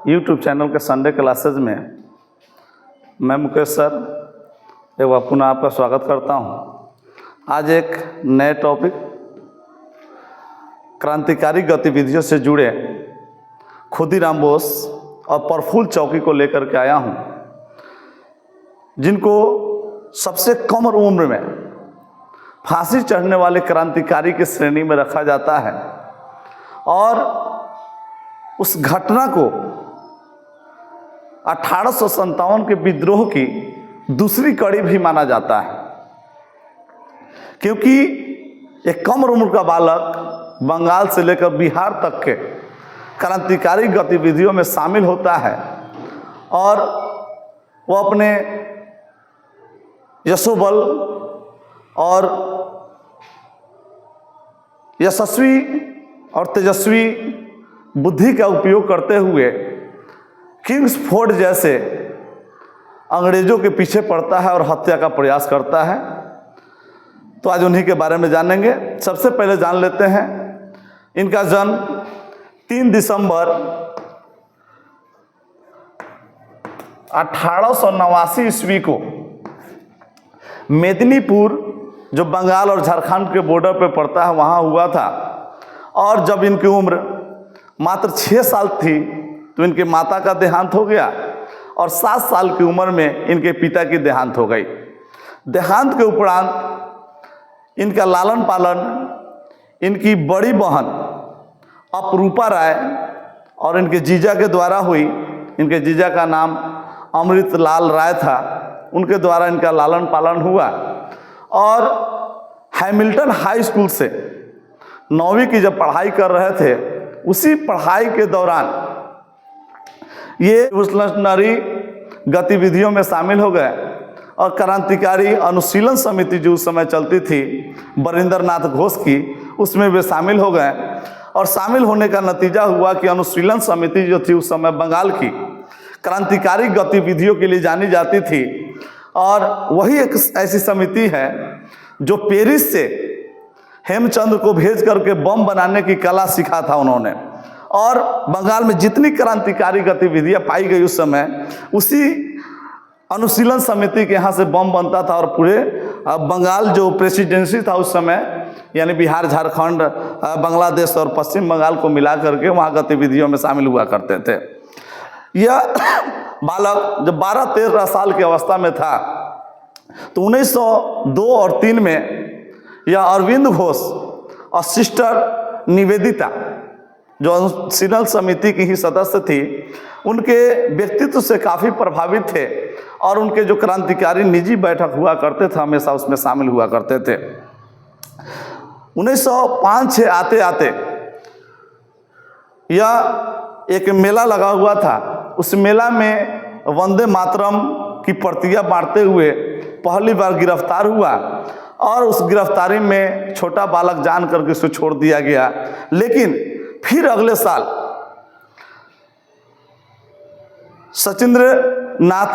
YouTube channel के Sunday classes में मैं मुकेश सर एक बार पुनः आपका स्वागत करता हूं। आज एक नए टॉपिक क्रांतिकारी गतिविधियों से जुड़े खुदीराम बोस और प्रफुल्ल चौकी को लेकर के आया हूं, जिनको सबसे कम उम्र में फांसी चढ़ने वाले क्रांतिकारी की श्रेणी में रखा जाता है और उस घटना को 1857 के विद्रोह की दूसरी कड़ी भी माना जाता है, क्योंकि एक कम उम्र का बालक बंगाल से लेकर बिहार तक के क्रांतिकारी गतिविधियों में शामिल होता है और वो अपने यशोबल और यशस्वी और तेजस्वी बुद्धि का उपयोग करते हुए किंग्सफोर्ड जैसे अंग्रेजों के पीछे पड़ता है और हत्या का प्रयास करता है। तो आज उन्हीं के बारे में जानेंगे। सबसे पहले जान लेते हैं इनका जन्म 3 दिसंबर 1889 ईस्वी को मेदिनीपुर, जो बंगाल और झारखंड के बॉर्डर पर पड़ता है, वहाँ हुआ था। और जब इनकी उम्र मात्र 6 साल थी तो इनके माता का देहांत हो गया और 7 साल की उम्र में इनके पिता की देहांत हो गई। देहांत के उपरांत इनका लालन पालन इनकी बड़ी बहन अपरूपा राय और इनके जीजा के द्वारा हुई। इनके जीजा का नाम अमृतलाल राय था, उनके द्वारा इनका लालन पालन हुआ। और हैमिल्टन हाई स्कूल से 9वीं की जब पढ़ाई कर रहे थे, उसी पढ़ाई के दौरान ये रिवोल्यूशनरी गतिविधियों में शामिल हो गए और क्रांतिकारी अनुशीलन समिति जो उस समय चलती थी बरिंदरनाथ घोष की, उसमें वे शामिल हो गए। और शामिल होने का नतीजा हुआ कि अनुशीलन समिति जो थी उस समय बंगाल की क्रांतिकारी गतिविधियों के लिए जानी जाती थी। और वही एक ऐसी समिति है जो पेरिस से हेमचंद्र को भेज करके बम बनाने की कला सीखा था उन्होंने। और बंगाल में जितनी क्रांतिकारी गतिविधियां पाई गई उस समय, उसी अनुशीलन समिति के यहाँ से बम बनता था। और पूरे बंगाल जो प्रेसिडेंसी था उस समय, यानी बिहार, झारखंड, बांग्लादेश और पश्चिम बंगाल को मिला करके वहाँ गतिविधियों में शामिल हुआ करते थे। यह बालक जब 12-13 साल की अवस्था में था तो 1902 और 3 में यह अरविंद घोष और सिस्टर निवेदिता, जो अनुशीलन समिति की ही सदस्य थी, उनके व्यक्तित्व से काफ़ी प्रभावित थे और उनके जो क्रांतिकारी निजी बैठक हुआ करते थे हमेशा उसमें शामिल हुआ करते थे। 1905-6 आते आते यह एक मेला लगा हुआ था। उस मेला में वंदे मातरम की प्रतियां बांटते हुए पहली बार गिरफ्तार हुआ और उस गिरफ्तारी में छोटा बालक जान करके उसे छोड़ दिया गया। लेकिन फिर अगले साल सचिंद्र नाथ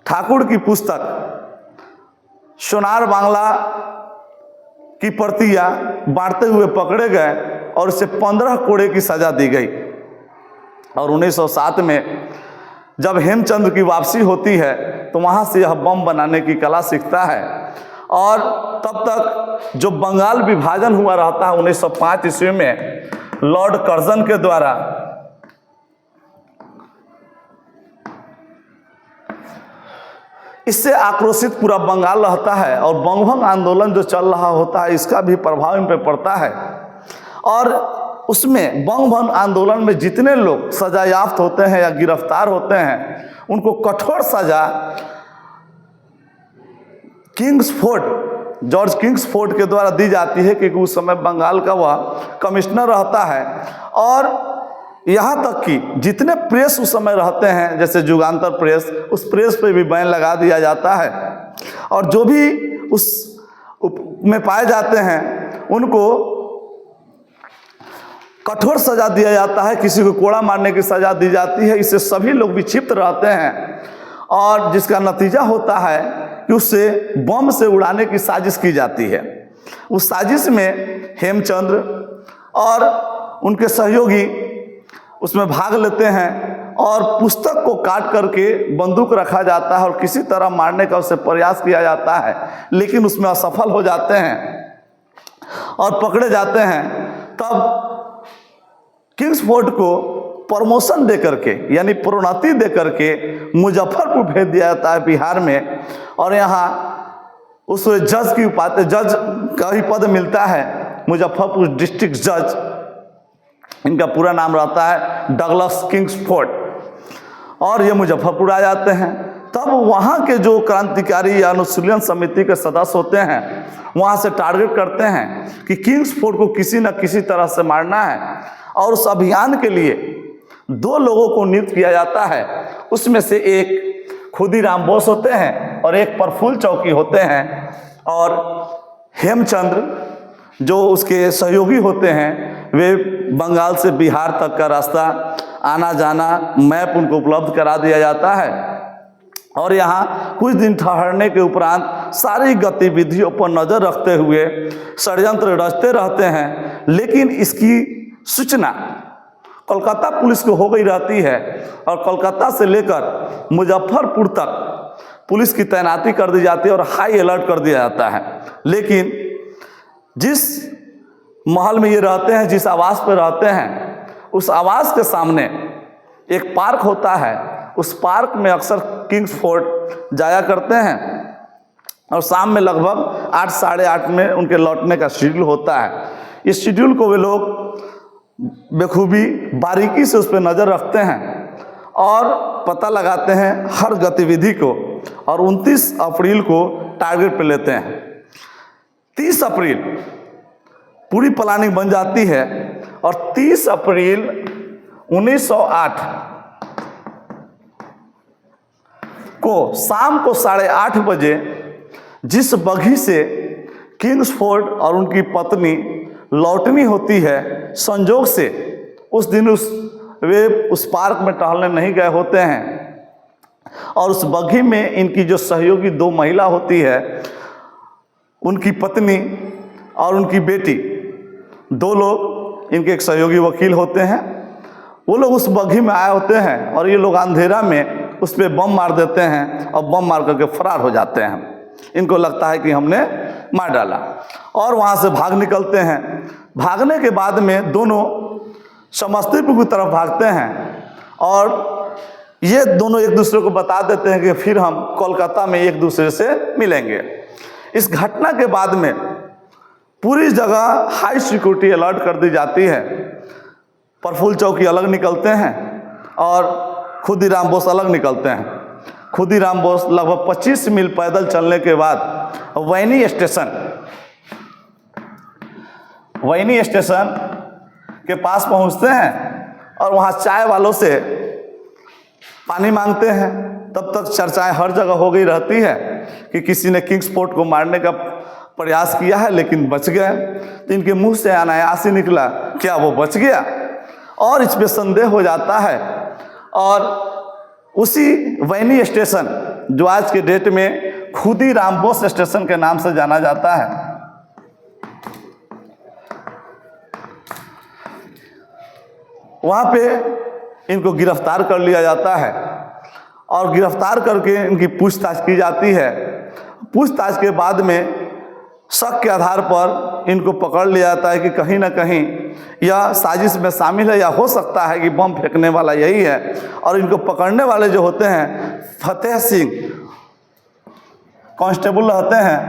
ठाकुर की पुस्तक सोनार बांग्ला की प्रतियां बांटते हुए पकड़े गए और उसे 15 कोड़े की सजा दी गई। और 1907 में जब हेमचंद्र की वापसी होती है तो वहाँ से यह बम बनाने की कला सीखता है। और तब तक जो बंगाल विभाजन हुआ रहता है 1905 ईस्वी में लॉर्ड कर्जन के द्वारा, इससे आक्रोशित पूरा बंगाल रहता है और बंगभंग आंदोलन जो चल रहा होता है इसका भी प्रभाव इन पर पड़ता है। और उसमें बंगभंग आंदोलन में जितने लोग सजायाफ्त होते हैं या गिरफ्तार होते हैं, उनको कठोर सजा जॉर्ज किंग्सफोर्ड के द्वारा दी जाती है, क्योंकि उस समय बंगाल का वह कमिश्नर रहता है। और यहाँ तक कि जितने प्रेस उस समय रहते हैं, जैसे जुगांतर प्रेस, उस प्रेस पे भी बैन लगा दिया जाता है। और जो भी उस में पाए जाते हैं उनको कठोर सजा दिया जाता है, किसी को कोड़ा मारने की सजा दी जाती है। इससे सभी लोग विक्षिप्त रहते हैं और जिसका नतीजा होता है कि उससे बम से उड़ाने की साजिश की जाती है। उस साजिश में हेमचंद्र और उनके सहयोगी उसमें भाग लेते हैं और पुस्तक को काट करके बंदूक रखा जाता है और किसी तरह मारने का उससे प्रयास किया जाता है, लेकिन उसमें असफल हो जाते हैं और पकड़े जाते हैं। तब किंग्सफोर्ड को प्रमोशन दे करके, यानी प्रोन्नति दे करके मुजफ्फरपुर भेज दिया जाता है बिहार में, और यहाँ उस जज की उपाधि, जज का ही पद मिलता है, मुजफ्फरपुर डिस्ट्रिक्ट जज। इनका पूरा नाम रहता है डगलस किंग्सफोर्ड, और ये मुजफ्फरपुर आ जाते हैं। तब वहाँ के जो क्रांतिकारी या अनुशीलन समिति के सदस्य होते हैं वहाँ से टारगेट करते हैं कि किंग्सफोर्ड को किसी न किसी तरह से मारना है, और उस अभियान के लिए 2 लोगों को नियुक्त किया जाता है। उसमें से एक खुदीराम बोस होते हैं और एक प्रफुल्ल चौकी होते हैं, और हेमचंद्र जो उसके सहयोगी होते हैं वे बंगाल से बिहार तक का रास्ता आना जाना मैप उनको उपलब्ध करा दिया जाता है। और यहाँ कुछ दिन ठहरने के उपरांत सारी गतिविधियों पर नज़र रखते हुए षड्यंत्र रचते रहते हैं, लेकिन इसकी सूचना कोलकाता पुलिस को हो गई रहती है, और कोलकाता से लेकर मुजफ्फरपुर तक पुलिस की तैनाती कर दी जाती है और हाई अलर्ट कर दिया जाता है। लेकिन जिस महल में ये रहते हैं, जिस आवास पर रहते हैं, उस आवास के सामने एक पार्क होता है। उस पार्क में अक्सर किंग्सफोर्ड जाया करते हैं, और शाम में लगभग 8 साढ़े 8 में उनके लौटने का शेड्यूल होता है। इस शेड्यूल को वे लोग बेखूबी बारीकी से उस पर नज़र रखते हैं और पता लगाते हैं हर गतिविधि को, और 29 अप्रैल को टारगेट पे लेते हैं। 30 अप्रैल पूरी प्लानिंग बन जाती है, और 30 अप्रैल 1908 को शाम को 8:30 बजे जिस बग्घी से किंग्सफोर्ड और उनकी पत्नी लौटनी होती है, संजोग से उस दिन वे उस पार्क में टहलने नहीं गए होते हैं, और उस बग्घी में इनकी जो सहयोगी 2 महिला होती है, उनकी पत्नी और उनकी बेटी, 2 लोग इनके एक सहयोगी वकील होते हैं, वो लोग उस बग्घी में आए होते हैं, और ये लोग अंधेरा में उस पर बम मार देते हैं और बम मार करके फरार हो जाते हैं। इनको लगता है कि हमने मार डाला, और वहाँ से भाग निकलते हैं। भागने के बाद में दोनों समस्तीपुर की तरफ भागते हैं, और ये दोनों एक दूसरे को बता देते हैं कि फिर हम कोलकाता में एक दूसरे से मिलेंगे। इस घटना के बाद में पूरी जगह हाई सिक्योरिटी अलर्ट कर दी जाती है। प्रफुल्ल चौकी अलग निकलते हैं और खुदीराम बोस अलग निकलते हैं। खुदीराम बोस लगभग 25 मील पैदल चलने के बाद वैनी स्टेशन के पास पहुंचते हैं, और वहां चाय वालों से पानी मांगते हैं। तब तक चर्चाएं हर जगह हो गई रहती है कि किसी ने किंग्सफोर्ड को मारने का प्रयास किया है लेकिन बच गए। तो इनके मुंह से अनायास ही निकला, क्या वो बच गया? और इस पे संदेह हो जाता है, और उसी वैनी स्टेशन जो आज के डेट में खुदीराम बोस स्टेशन के नाम से जाना जाता है, वहाँ पे इनको गिरफ्तार कर लिया जाता है, और गिरफ्तार करके इनकी पूछताछ की जाती है। पूछताछ के बाद में शक के आधार पर इनको पकड़ लिया जाता है कि कहीं ना कहीं यह साजिश में शामिल है, या हो सकता है कि बम फेंकने वाला यही है। और इनको पकड़ने वाले जो होते हैं फतेह सिंह कांस्टेबल रहते हैं,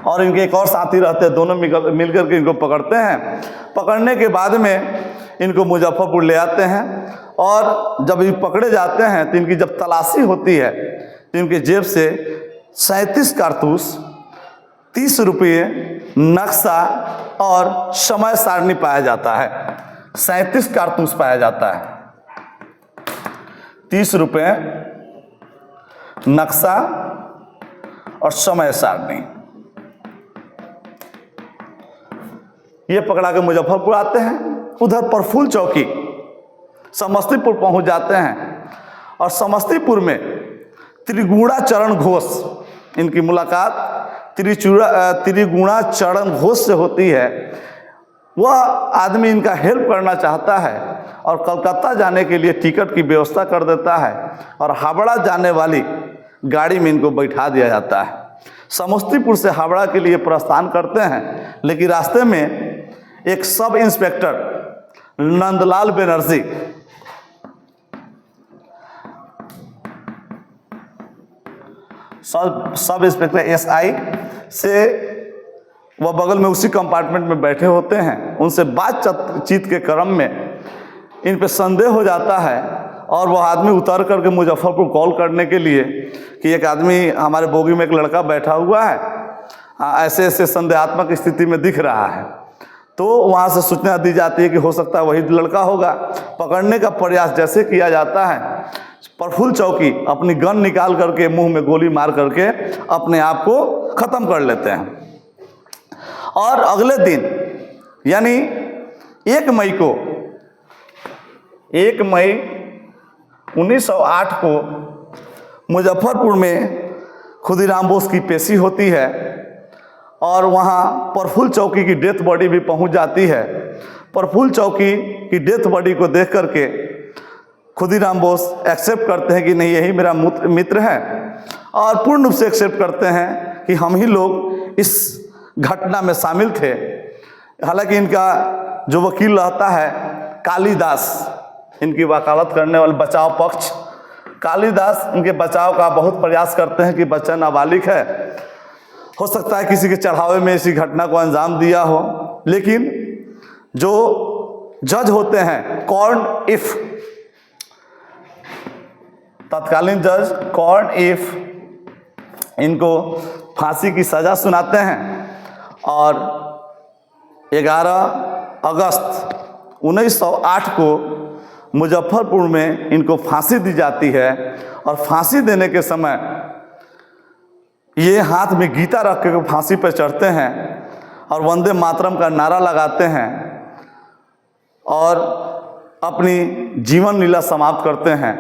और इनके एक और साथी रहते हैं, दोनों मिलकर के इनको पकड़ते हैं। पकड़ने के बाद में इनको मुजफ्फरपुर ले आते हैं, और जब ये पकड़े जाते हैं तो इनकी जब तलाशी होती है तो इनके जेब से 37 कारतूस, 30 रुपये, नक्शा और समय सारणी पाया जाता है। 37 कारतूस पाया जाता है, 30 रुपये, नक्शा और समय सारणी। ये पकड़ा के मुजफ्फरपुर आते हैं। उधर प्रफुल्ल चौकी समस्तीपुर पहुंच जाते हैं, और समस्तीपुर में त्रिगुणा चरण घोष, इनकी मुलाकात त्रिगुणा चरण घोष से होती है। वह आदमी इनका हेल्प करना चाहता है और कलकत्ता जाने के लिए टिकट की व्यवस्था कर देता है और हावड़ा जाने वाली गाड़ी में इनको बैठा दिया जाता है। समस्तीपुर से हावड़ा के लिए प्रस्थान करते हैं, लेकिन रास्ते में एक sub inspector Nandlal Banerjee sub inspector SI से वह बगल में उसी कंपार्टमेंट में बैठे होते हैं। उनसे बातचीत के क्रम में इन पे संदेह हो जाता है और वह आदमी उतर करके मुजफ्फरपुर कॉल करने के लिए कि एक आदमी हमारे बोगी में एक लड़का बैठा हुआ है, ऐसे ऐसे संदेहात्मक स्थिति में दिख रहा है। तो वहाँ से सूचना दी जाती है कि हो सकता है वही लड़का होगा। पकड़ने का प्रयास जैसे किया जाता है, प्रफुल्ल चौकी अपनी गन निकाल करके मुंह में गोली मार करके अपने आप को ख़त्म कर लेते हैं। और अगले दिन यानी 1 मई 1908 को मुजफ्फरपुर में खुदीराम बोस की पेशी होती है और वहाँ प्रफुल्ल चौकी की डेथ बॉडी भी पहुँच जाती है। प्रफुल्ल चौकी की डेथ बॉडी को देख करके खुदीराम बोस एक्सेप्ट करते हैं कि नहीं, यही मेरा मित्र है और पूर्ण रूप से एक्सेप्ट करते हैं कि हम ही लोग इस घटना में शामिल थे। हालांकि इनका जो वकील रहता है कालिदास, इनकी वकालत करने वाले बचाव पक्ष कालिदास, इनके बचाव का बहुत प्रयास करते हैं कि बच्चा नाबालिग है, हो सकता है किसी के चढ़ावे में इसी घटना को अंजाम दिया हो। लेकिन जो जज होते हैं कॉर्न इफ, तत्कालीन जज कॉर्न इफ इनको फांसी की सज़ा सुनाते हैं और 11 अगस्त 1908 को मुजफ्फरपुर में इनको फांसी दी जाती है। और फांसी देने के समय ये हाथ में गीता रख के फांसी पर चढ़ते हैं और वंदे मातरम का नारा लगाते हैं और अपनी जीवन लीला समाप्त करते हैं।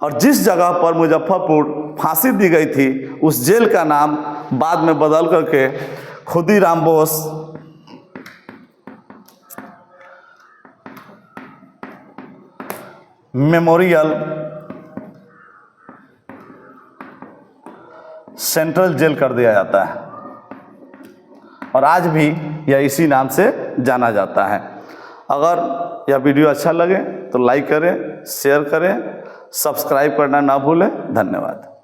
और जिस जगह पर मुजफ्फरपुर फांसी दी गई थी उस जेल का नाम बाद में बदल करके Khudiram Bose memorial central jail कर दिया जाता है और आज भी यह इसी नाम से जाना जाता है। अगर यह वीडियो अच्छा लगे तो लाइक करें, शेयर करें, सब्सक्राइब करना ना भूलें। धन्यवाद।